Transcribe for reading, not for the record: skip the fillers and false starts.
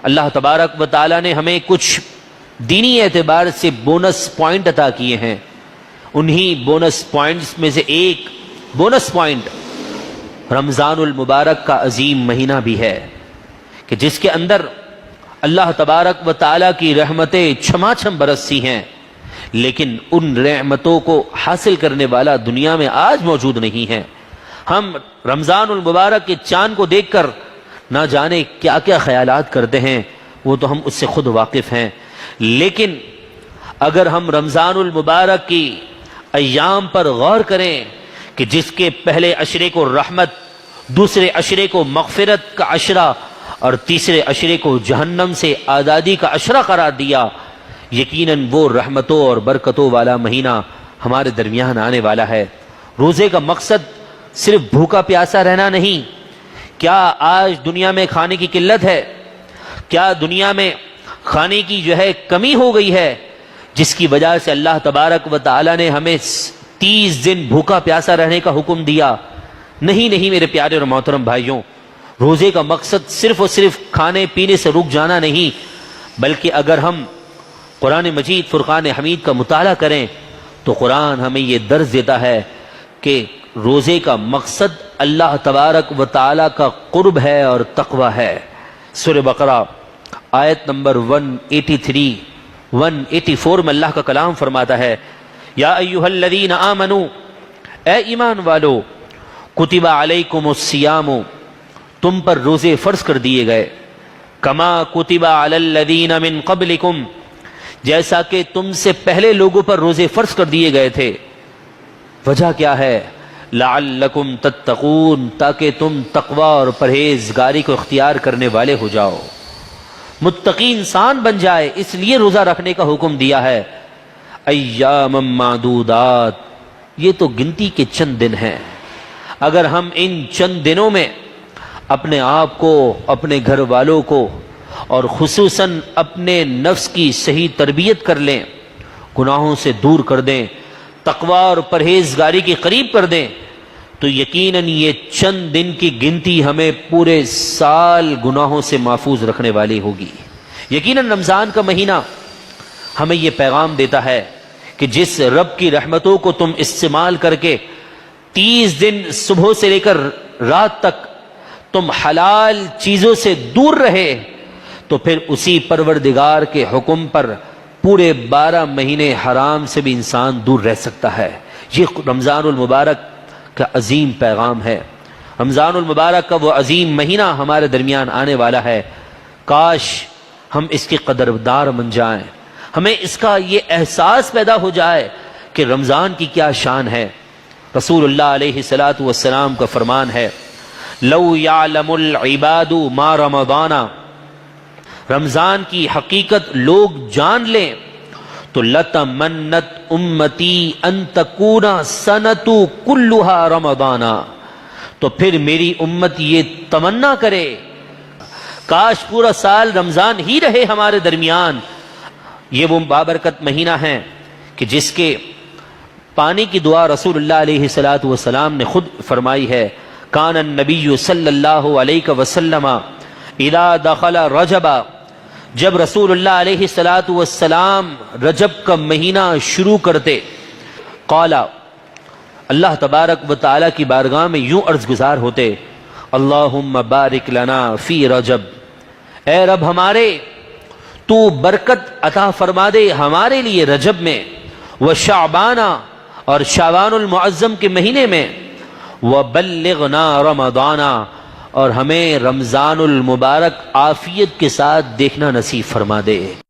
اللہ تبارک و تعالیٰ نے ہمیں کچھ دینی اعتبار سے بونس پوائنٹ عطا کیے ہیں. انہی بونس پوائنٹس میں سے ایک بونس پوائنٹ رمضان المبارک کا عظیم مہینہ بھی ہے کہ جس کے اندر اللہ تبارک و تعالیٰ کی رحمتیں چھما چھم برسی ہیں، لیکن ان رحمتوں کو حاصل کرنے والا دنیا میں آج موجود نہیں ہے. ہم رمضان المبارک کے چاند کو دیکھ کر نہ جانے کیا کیا خیالات کرتے ہیں، وہ تو ہم اس سے خود واقف ہیں. لیکن اگر ہم رمضان المبارک کی ایام پر غور کریں کہ جس کے پہلے عشرے کو رحمت، دوسرے عشرے کو مغفرت کا عشرہ اور تیسرے عشرے کو جہنم سے آزادی کا عشرہ قرار دیا، یقیناً وہ رحمتوں اور برکتوں والا مہینہ ہمارے درمیان آنے والا ہے. روزے کا مقصد صرف بھوکا پیاسا رہنا نہیں. کیا آج دنیا میں کھانے کی قلت ہے؟ کیا دنیا میں کھانے کی کمی ہو گئی ہے جس کی وجہ سے اللہ تبارک و تعالی نے ہمیں 30 دن بھوکا پیاسا رہنے کا حکم دیا؟ نہیں میرے پیارے اور محترم بھائیوں، روزے کا مقصد صرف اور صرف کھانے پینے سے رک جانا نہیں، بلکہ اگر ہم قرآن مجید فرقان حمید کا مطالعہ کریں تو قرآن ہمیں یہ درس دیتا ہے کہ روزے کا مقصد اللہ تبارک و تعالی کا قرب ہے اور تقوی ہے. سورہ بقرہ آیت نمبر 184 میں اللہ کا کلام فرماتا ہے، یا ایھا الذین آمنوا، اے ایمان والو، کتب علیکم الصیام، تم پر روزے فرض کر دیے گئے، کما کتب علی الذین من قبلکم، جیسا کہ تم سے پہلے لوگوں پر روزے فرض کر دیے گئے تھے. وجہ کیا ہے؟ لعلکم تتقون، تاکہ تم تقوی اور پرہیزگاری کو اختیار کرنے والے ہو جاؤ، متقی انسان بن جائے، اس لیے روزہ رکھنے کا حکم دیا ہے. ایام معدودات، یہ تو گنتی کے چند دن ہیں. اگر ہم ان چند دنوں میں اپنے آپ کو، اپنے گھر والوں کو اور خصوصاً اپنے نفس کی صحیح تربیت کر لیں، گناہوں سے دور کر دیں، تقوی اور پرہیزگاری کے قریب کر دیں، تو یقیناً یہ چند دن کی گنتی ہمیں پورے سال گناہوں سے محفوظ رکھنے والی ہوگی. یقیناً رمضان کا مہینہ ہمیں یہ پیغام دیتا ہے کہ جس رب کی رحمتوں کو تم استعمال کر کے 30 دن صبح سے لے کر رات تک تم حلال چیزوں سے دور رہے، تو پھر اسی پروردگار کے حکم پر پورے 12 مہینے حرام سے بھی انسان دور رہ سکتا ہے. یہ رمضان المبارک کا عظیم پیغام ہے. رمضان المبارک کا وہ عظیم مہینہ ہمارے درمیان آنے والا ہے. کاش ہم اس کے قدردار بن جائیں، ہمیں اس کا یہ احساس پیدا ہو جائے کہ رمضان کی کیا شان ہے. رسول اللہ علیہ الصلوۃ والسلام کا فرمان ہے، لو یعلم العباد ما رمضان، رمضان کی حقیقت لوگ جان لیں تو لتمنت امتی ان تکون سنۃ کلھا رمضان، تو پھر میری امت یہ تمنا کرے کاش پورا سال رمضان ہی رہے ہمارے درمیان. یہ وہ بابرکت مہینہ ہے کہ جس کے پانی کی دعا رسول اللہ علیہ الصلوۃ والسلام نے خود فرمائی ہے، کان النبی صلی اللہ علیہ وسلم اذا دخل رجب، جب رسول اللہ علیہ الصلوۃ والسلام رجب کا مہینہ شروع کرتے، قال، اللہ تبارک و تعالی کی بارگاہ میں یوں عرض گزار ہوتے، اللہم بارک لنا فی رجب، اے رب ہمارے تو برکت عطا فرما دے ہمارے لیے رجب میں، وشعبان، اور شعبان المعظم کے مہینے میں، وبلغنا رمضان، اور ہمیں رمضان المبارک عافیت کے ساتھ دیکھنا نصیب فرما دے.